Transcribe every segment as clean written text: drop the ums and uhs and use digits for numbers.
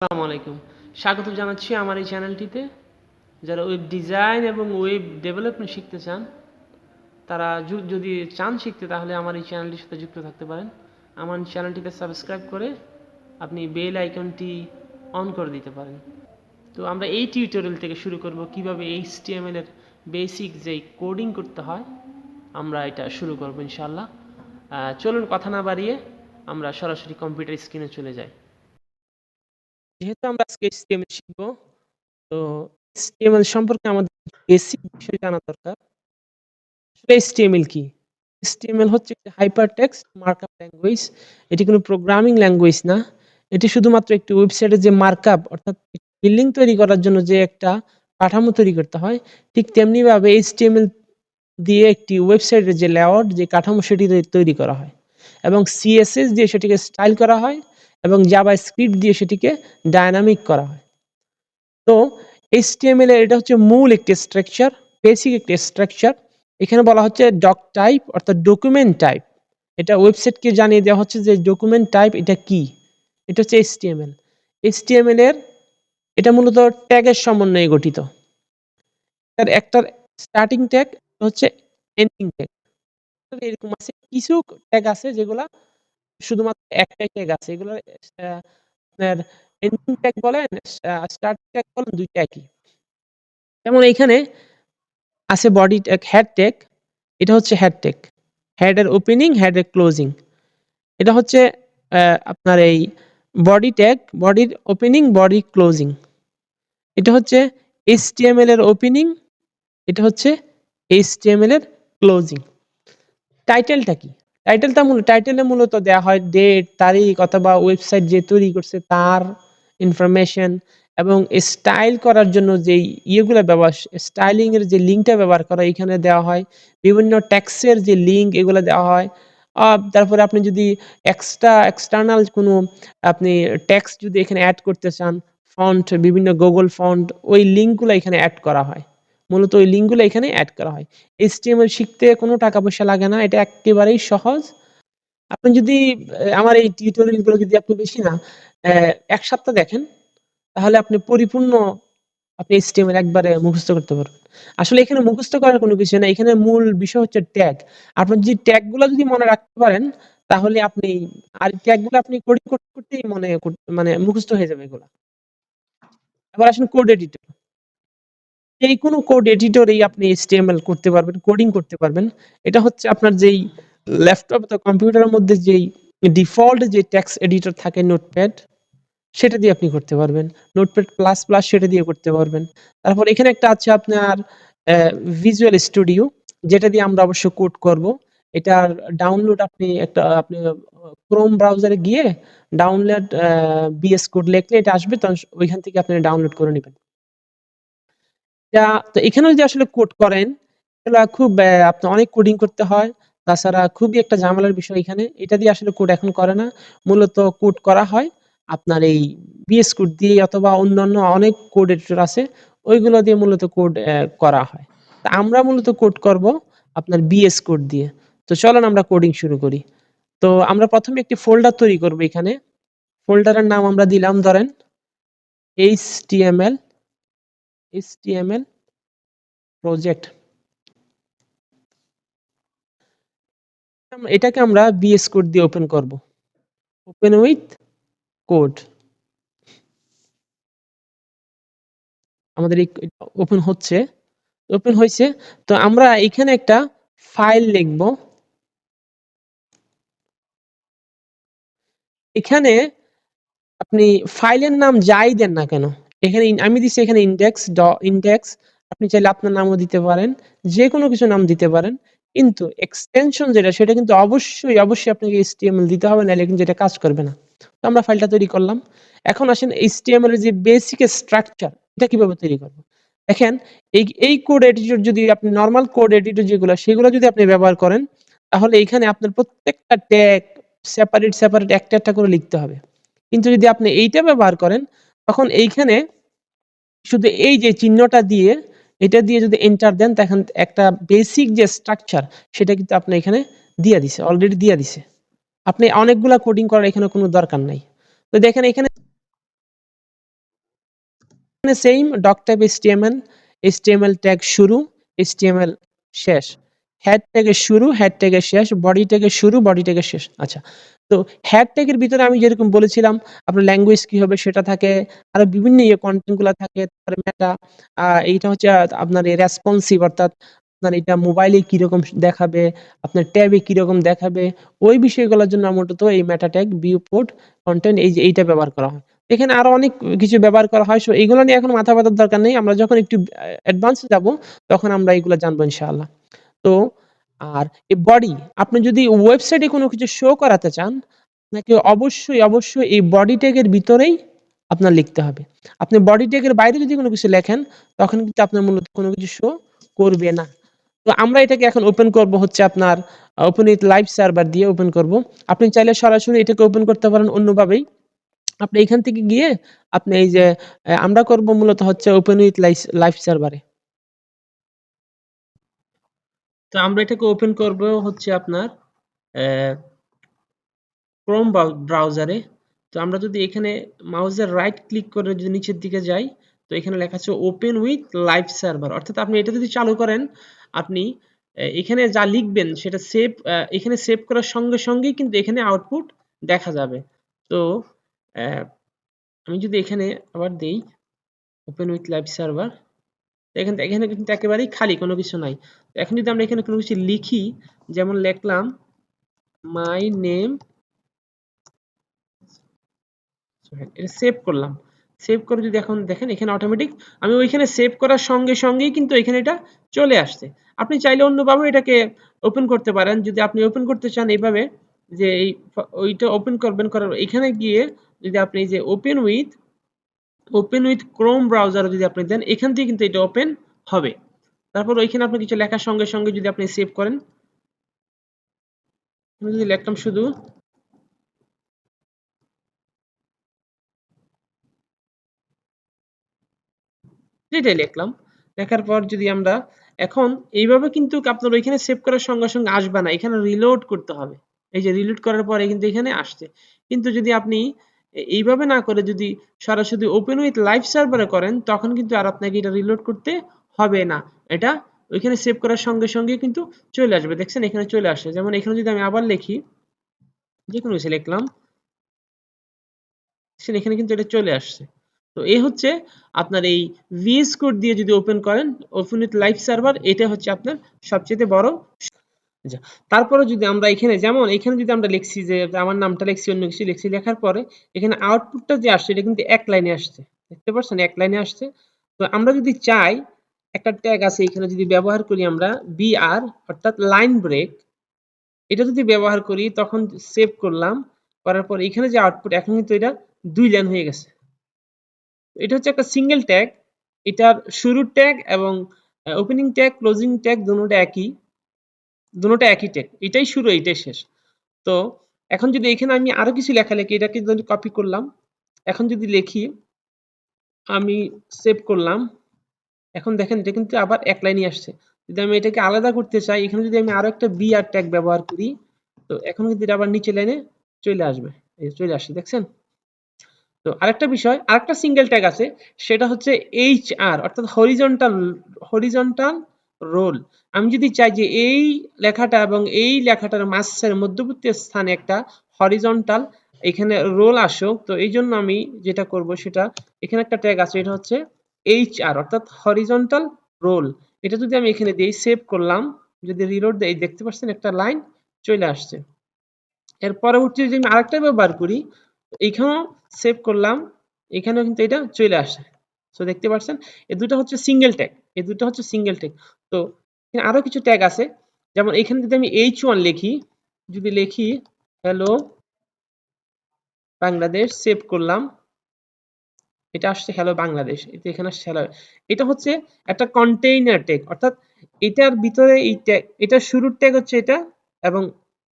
আসসালামু আলাইকুম। স্বাগত জানাচ্ছি আমার এই চ্যানেলটিতে। যারা ওয়েব ডিজাইন এবং ওয়েব ডেভেলপমেন্ট শিখতে চান, তারা যদি চান শিখতে, তাহলে আমার এই চ্যানেলটির সাথে যুক্ত থাকতে পারেন। আমার চ্যানেলটিতে সাবস্ক্রাইব করে আপনি বেল আইকনটি অন করে দিতে পারেন। তো আমরা এই টিউটোরিয়াল থেকে শুরু করব কিভাবে HTML এর বেসিক যেই কোডিং করতে হয়, আমরা এটা শুরু করব ইনশাআল্লাহ। চলুন কথা না বাড়িয়ে আমরা সরাসরি কম্পিউটার স্ক্রিনে চলে যাই। যেহেতু আমরা আজকে HTML শিখব, তো HTML সম্পর্কে আমাদের বেসিক বিষয় জানা দরকার। আসলে HTML কি? HTML হচ্ছে একটি হাইপারটেক্সট মার্কআপ ল্যাঙ্গুয়েজ। এটি কোনো প্রোগ্রামিং ল্যাঙ্গুয়েজ না। এটি শুধুমাত্র একটি ওয়েবসাইটের যে মার্কআপ, অর্থাৎ বিল্ডিং তৈরি করার জন্য যে একটা কাঠামো তৈরি করতে হয়, ঠিক তেমনিভাবে HTML দিয়ে একটি ওয়েবসাইটের যে লেআউট, যে কাঠামো, সেটি তৈরি করা হয় এবং CSS দিয়ে সেটিকে স্টাইল করা হয় এবং জাভাস্ক্রিপ্ট দিয়ে সেটিকে ডায়নামিক করা হয়। তো HTML এর এটা হচ্ছে মূল একটি স্ট্রাকচার, বেসিক একটি স্ট্রাকচার। এখানে বলা হচ্ছে ডক টাইপ, অর্থাৎ ডকুমেন্ট টাইপ। এটা ওয়েবসাইটকে জানিয়ে দেওয়া হচ্ছে যে ডকুমেন্ট টাইপ এটা কি। এটা হচ্ছে HTML। HTML এর এটা মূলত ট্যাগের সমন্বয়ে গঠিত। তার একটার স্টার্টিং ট্যাগ হচ্ছে এন্ডিং ট্যাগ। এরকম আছে কিছু ট্যাগ আছে যেগুলা শুধুমাত্র একটাই ট্যাগ আছে। এগুলো আপনার এন্ডিং ট্যাগ বলেন, স্টার্টিং ট্যাগ বলেন, দুইটা একই। যেমন এইখানে আছে বডি ট্যাগ, হেড ট্যাগ। এটা হচ্ছে হেড ট্যাগ। হেড এর ওপেনিং, হেড এর ক্লোজিং। এটা হচ্ছে আপনার এই বডি ট্যাগ, বডির ওপেনিং, বডি ক্লোজিং। এটা হচ্ছে HTML এর ওপেনিং, এটা হচ্ছে HTML এর ক্লোজিং। টাইটেলটা কি? টাইটেলে মূলত দেয়া হয় ডেট, তারিখ অথবা ওয়েবসাইট যে তৈরি করছে তার ইনফরমেশন, এবং স্টাইল করার জন্য যেই ইয়েগুলা স্টাইলিং এর যে লিঙ্কটা ব্যবহার করা এখানে দেওয়া হয়। বিভিন্ন ট্যাক্সের যে লিঙ্ক এগুলা দেওয়া হয়। তারপরে আপনি যদি এক্সটার্নাল কোনো আপনি ট্যাক্স যদি এখানে এড করতে চান, ফন্ট, বিভিন্ন গুগল ফন্ট, ওই লিঙ্কগুলা এখানে এড করা হয়। মূলত ওই লিঙ্কগুলো এখানে এড করা হয়। HTML শিখতে কোনো টাকা পয়সা লাগে না। এটা এক্কেবারেই সহজ। আপনি যদি আমার এই টিউটোরিয়াল গুলো যদি আপনি বেশি না ১ সপ্তাহ দেখেন, তাহলে আপনি পরিপূর্ণ আপনি HTML একবারে মুখস্থ করতে পারবেন। আসলে এখানে মুখস্থ করার কোনো কিছু না। এখানে মূল বিষয় হচ্ছে ট্যাগ। আপনি যদি ট্যাগ গুলা যদি মনে রাখতে পারেন, তাহলে আপনি আর ট্যাগ গুলো আপনি কোডিং করতে, করতেই মানে মুখস্থ হয়ে যাবে এগুলা। এবার আসেন কোড এডিটর। যেকোনো কোড এডিটরেই আপনি HTML করতে পারবেন, কোডিং করতে পারবেন। এটা হচ্ছে আপনার যেই ল্যাপটপ অথবা কম্পিউটারের মধ্যে যেই ডিফল্ট যে টেক্সট এডিটর থাকে নোটপ্যাড, সেটা দিয়ে আপনি করতে পারবেন। নোটপ্যাড প্লাস, প্লাস সেটা দিয়ে করতে পারবেন। তারপর এখানে একটা আছে আপনার ভিজুয়াল স্টুডিও, যেটা দিয়ে আমরা অবশ্য কোড করব। এটার ডাউনলোড আপনি ক্রোম ব্রাউজারে গিয়ে ডাউনলোড VS কোড লিখলে এটা আসবে, তখন ওইখান থেকে আপনি ডাউনলোড করে নিবেন। তো এখানেও যদি আসলে কোড করেন, এগুলা খুব আপনার অনেক কোডিং করতে হয়। তাছাড়া খুবই একটা ঝামেলার বিষয় এখানে। এটা দিয়ে আসলে কোড এখন করে না। মূলত কোড করা হয় আপনার এই VS কোড দিয়ে অথবা অন্যান্য অনেক কোড এডিটর আছে। ওইগুলো দিয়ে মূলত কোড করা হয়। তা আমরা মূলত কোড করব আপনার VS কোড দিয়ে। তো চলেন আমরা কোডিং শুরু করি। তো আমরা ১ম এ একটি ফোল্ডার তৈরি করব এখানে। ফোল্ডারের নাম আমরা দিলাম ধরেন HTML প্রজেক্ট। এটাকে আমরা VS কোড দিয়ে ওপেন করব। Open with code. আমাদের এই ওপেন হচ্ছে, ওপেন হয়েছে। তো আমরা এখানে একটা ফাইল লিখব। এখানে আপনি ফাইলের নাম যাই দেন না কেন, এখানে আমি দিচ্ছি এখানে ইন্ডেক্স। আপনি চাইলে আপনার নামও দিতে পারেন, যে কোনো কিছু নাম দিতে পারেন। কিন্তু এক্সটেনশন যেটা, সেটা কিন্তু অবশ্যই অবশ্যই আপনাকে HTML দিতে হবে, নাহলে কিন্তু এটা কাজ করবে না। তো আমরা ফাইলটা তৈরি করলাম। এখন আসেন HTML এর যে বেসিক স্ট্রাকচার, এটা কিভাবে তৈরি করব। দেখেন, এই কোড এডিটর যদি আপনি নরমাল কোড এডিটর যেগুলো, সেগুলো যদি আপনি ব্যবহার করেন, তাহলে এখানে আপনার প্রত্যেকটা ট্যাগ সেপারেট একটা একটা করে লিখতে হবে। কিন্তু যদি আপনি এইটা ব্যবহার করেন, তখন এইখানে শুধু এই যে চিহ্নটা দিয়ে, এটা দিয়ে যদি এন্টার দেন, তখন একটা বেসিক যে স্ট্রাকচার, সেটা কিন্তু আপনি এখানে দিয়ে দিছে, অলরেডি দিয়ে দিছে। আপনি অনেকগুলা কোডিং করার এখানে কোনো দরকার নাই। তো দেখেন এখানে same doc type HTML tag শুরু, এইচটিএমএল শেষ, হেড ট্যাগের শুরু, হেড ট্যাগের শেষ, বডি ট্যাগের শুরু, বডি ট্যাগের শেষ। আচ্ছা, তো হেড ট্যাগের ভিতরে আমি যেরকম বলেছিলাম আপনার ল্যাঙ্গুয়েজ কি হবে সেটা থাকে, আরো বিভিন্ন কন্টেন্ট গুলা থাকে। তারপরে মেটা এইটা হচ্ছে আপনার রেসপন্সিভ, অর্থাৎ আপনার এটা মোবাইলে কিরকম দেখাবে, আপনার ট্যাবে কিরকম দেখাবে, ওই বিষয়গুলোর জন্য মূলত এই মেটা ট্যাগ, ভিউ পোর্ট, কন্টেন্ট, এই যে এইটা ব্যবহার করা হয়। এখানে আরো অনেক কিছু ব্যবহার করা হয়। সো এগুলো নিয়ে এখন মাথা ব্যথার দরকার নেই। আমরা যখন একটু অ্যাডভান্স যাব তখন আমরা এগুলো জানবো ইনশাআল্লাহ। তো আর এই বডি, আপনি যদি ওয়েবসাইটে কোনো কিছু শো করাতে চান, আপনাকে অবশ্যই এই বডি ট্যাগের ভিতরেই আপনার লিখতে হবে। আপনি বডি ট্যাগের বাইরে যদি কোনো কিছু লেখেন তখন কিন্তু আপনার মূলত কোনো কিছু শো করবে না। তো আমরা এটাকে এখন ওপেন করব হচ্ছে আপনার ওপেন উইথ লাইভ সার্ভার দিয়ে ওপেন করব। আপনি চাইলে সরাসরি এটাকে ওপেন করতে পারেন অন্যভাবেই। আপনি এখান থেকে গিয়ে আপনি এই যে আমরা করব মূলত হচ্ছে ওপেন উইথ লাইভ সার্ভারে। তো আমরা এটাকে ওপেন করব হচ্ছে আপনার ক্রোম ব্রাউজারে। তো আমরা যদি এখানে মাউসের রাইট ক্লিক করে যদি নিচের দিকে যাই, তো এখানে লেখা আছে ওপেন উইথ লাইভ সার্ভার। অর্থাৎ আপনি এটা যদি চালু করেন, আপনি এখানে যা লিখবেন সেটা এখানে সেভ করার সঙ্গে সঙ্গেই কিন্তু এখানে আউটপুট দেখা যাবে। তো আমি যদি এখানে আবার দেই ওপেন উইথ লাইভ সার্ভার, এখানে কিন্তু একেবারেই খালি, কোনো কিছু নাই। এখন যদি আমরা এখানে কোনো কিছু লিখি, যেমন লিখলাম মাই নেম, এটা সেভ করলাম। সেভ করে যদি এখন দেখেন এখানে অটোমেটিক আমি ওইখানে সেভ করার সঙ্গে সঙ্গেই কিন্তু এখানে এটা চলে আসছে। আপনি চাইলে অন্যভাবে এটাকে ওপেন করতে পারেন। যদি আপনি ওপেন করতে চান এইভাবে, যে ওইটা ওপেন করবেন, করার এখানে গিয়ে যদি আপনি এই যে ওপেন উইথ ক্রোম ব্রাউজার যদি আপনি দেন, এখান থেকে কিন্তু এটা ওপেন হবে। তারপর ওইখানে আপনি কিছু লেখার সঙ্গে সঙ্গে যদি আপনি সেভ করেন, আমি যদি লিখতাম শুধু যেটাই লিখলাম, লেখার পর যদি আমরা এখন এইভাবে কিন্তু আপনার ওইখানে সেভ করার সঙ্গে সঙ্গে আসবে না, এখানে রিলোড করতে হবে। এই যে রিলোড করার পরে কিন্তু এখানে আসছে। কিন্তু যদি আপনি এইভাবে না করে যদি সরাসরি ওপেন উইথ লাইভ সার্ভারে করেন, তখন কিন্তু আর আপনাকে এটা রিলোড করতে হবে না। এটা ওইখানে সেভ করার সঙ্গে সঙ্গে কিন্তু চলে আসবে। দেখছেন এখানে চলে আসছে। যেমন এখানে যদি আমি আবার লিখি, যে কোনো কিছু লিখলাম, এখানে কিন্তু এটা চলে আসছে। তো এই হচ্ছে আপনার এই ভিএস কোড দিয়ে যদি ওপেন করেন ওপেন উইথ লাইভ সার্ভার, এটা হচ্ছে আপনার সবচেয়ে বড়। আচ্ছা, তারপরে যদি আমরা এখানে যেমন এখানে যদি আমরা লিখছি যে আমার নামটা লিখছি, অন্য কিছু লিখছি, লেখার পরে এখানে আউটপুটটা যে আসছে এটা কিন্তু এক লাইনে আসছে। দেখতে পাচ্ছেন এক লাইনে আসছে। তো আমরা যদি চাই একটা ট্যাগ আছে এখানে যদি ব্যবহার করি আমরা বিআর, অর্থাৎ লাইন ব্রেক, এটা যদি ব্যবহার করি তখন সেভ করলাম, করার পর এখানে যে আউটপুট এখন কিন্তু এটা 2 লাইন হয়ে গেছে। এটা হচ্ছে একটা সিঙ্গেল ট্যাগ। এটার শুরুর ট্যাগ এবং ওপেনিং ট্যাগ, ক্লোজিং ট্যাগ দুটোটা একই ট্যাগ। এটাই শুরু, এটাই শেষ। তো এখন যদি এখানে আমি আরো কিছু লেখালেখি, এটাকে যদি কপি করলাম, এখন যদি লিখি, আমি সেভ করলাম, এখন দেখেন এটা কিন্তু আবার এক লাইনই আসছে। যদি আমি এটাকে আলাদা করতে চাই, এখানে যদি আমি আরো একটা বিআর ট্যাগ ব্যবহার করি, তো এখন কিন্তু এটা আবার নিচে লাইনে চলে আসবে। এই চলে আসছে, দেখছেন? তো আরেকটা বিষয়, আরেকটা সিঙ্গেল ট্যাগ আছে, সেটা হচ্ছে এইচআর, অর্থাৎ হরিজন্টাল রোল। আমি যদি চাই যে এই লেখাটা এবং এই লেখাটার মাঝের মধ্যবর্তী স্থানে একটা হরিজন্টাল এখানে রোল আসুক, তো এই জন্য আমি যেটা করব সেটা, এখানে একটা ট্যাগ আছে, এটা হচ্ছে এইচআর, অর্থাৎ হরিজন্টাল রোল। এটা যদি আমি এখানে দিই, সেভ করলাম, যদি রিলোড দেই, দেখতে পাচ্ছেন একটা লাইন চলে আসছে। এর পরবর্তী যদি আমি আরেকটা ব্যবহার করি, এইখানেও সেভ করলাম, এখানেও কিন্তু এটা চলে আসে। সো দেখতে পাচ্ছেন এই দুটো হচ্ছে সিঙ্গেল ট্যাগ, এই দুটো হচ্ছে সিঙ্গেল ট্যাগ। তো এখানে আরো কিছু ট্যাগ আছে, যেমন এখানে যদি আমি H1 লিখি, যদি লিখি হ্যালো বাংলাদেশ, সেভ করলাম, এটা আসছে হ্যালো বাংলাদেশ, এটা এখানে আসছে হ্যালো। এটা হচ্ছে একটা কন্টেইনার ট্যাগ, অর্থাৎ এটার ভিতরে এই ট্যাগ, এটা শুরুর ট্যাগ হচ্ছে এটা এবং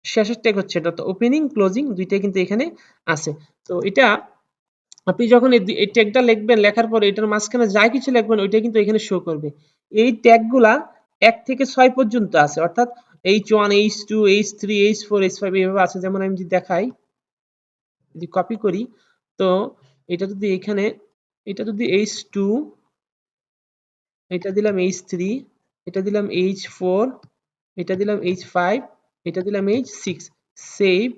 শেষের ট্যাগ হচ্ছে এটা। তো ওপেনিং ক্লোজিং দুইটাই কিন্তু এখানে আছে। তো এটা আপনি যখন এই ট্যাগটা লিখবেন, লেখার পরে এটার মাঝখানে যা কিছু লিখবেন ওইটা কিন্তু এখানে শো করবে। এই ট্যাগগুলা 1 থেকে 6 পর্যন্ত আছে, অর্থাৎ H1, H2, H3, H4, H5 এইভাবে আছে। যেমন আমি যদি দেখাই, যদি কপি করি, তো এটা যদি এখানে এটা যদি H2, এটা দিলাম H3, এটা দিলাম H4, এটা দিলাম H5, এটা দিলাম H6, সেভ।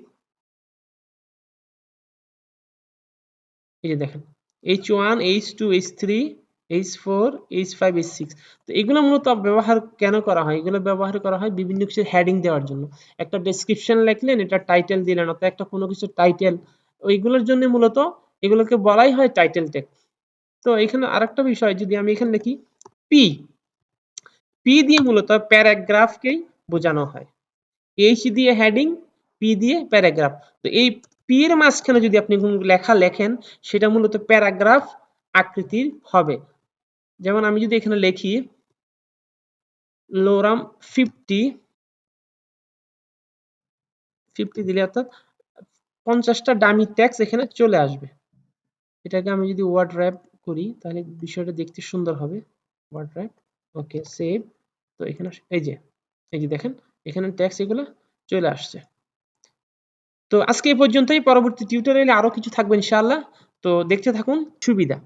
এই যে দেখেন H1, H2, H3, H4, H5, H6। তো এগুলো মূলত ব্যবহার কেন করা হয়? এগুলো ব্যবহার করা হয় বিভিন্ন কিছু হেডিং দেওয়ার জন্য। একটা ডেসক্রিপশন লিখলেন, এটা টাইটেল দিলেন, অথবা একটা কোনো কিছু টাইটেল, ওইগুলোর জন্য মূলত এগুলোকে বলাই হয় টাইটেল ট্যাগ। তো এখানে আরেকটা বিষয়, যদি আমি এখানে লিখি পি, পি দিয়ে মূলত প্যারাগ্রাফকেই বোঝানো হয়। এইচ দিয়ে হেডিং, পি দিয়ে প্যারাগ্রাফ। তো এই পি এর মাঝখানে যদি আপনি কোনো লেখা লেখেন, সেটা মূলত প্যারাগ্রাফ আকৃতির হবে। যেমন আমি যদি এখানে লিখি লোরাম 50 দিলে অর্থাৎ 50টা ডামি ট্যাক্স এখানে চলে আসবে। এটাকে আমি যদি ওয়ার্ড র্যাপ করি তাহলে বিষয়টা দেখতে সুন্দর হবে। ওয়ার্ড র্যাপ, ওকে, সেভ। তো এখানে এই যে দেখেন এখানে ট্যাক্স এগুলো চলে আসছে। তো আজকে এই পর্যন্তই। পরবর্তী টিউটোরিয়ালে আরো কিছু থাকবে ইনশাআল্লাহ। তো দেখতে থাকুন। সুবিধা।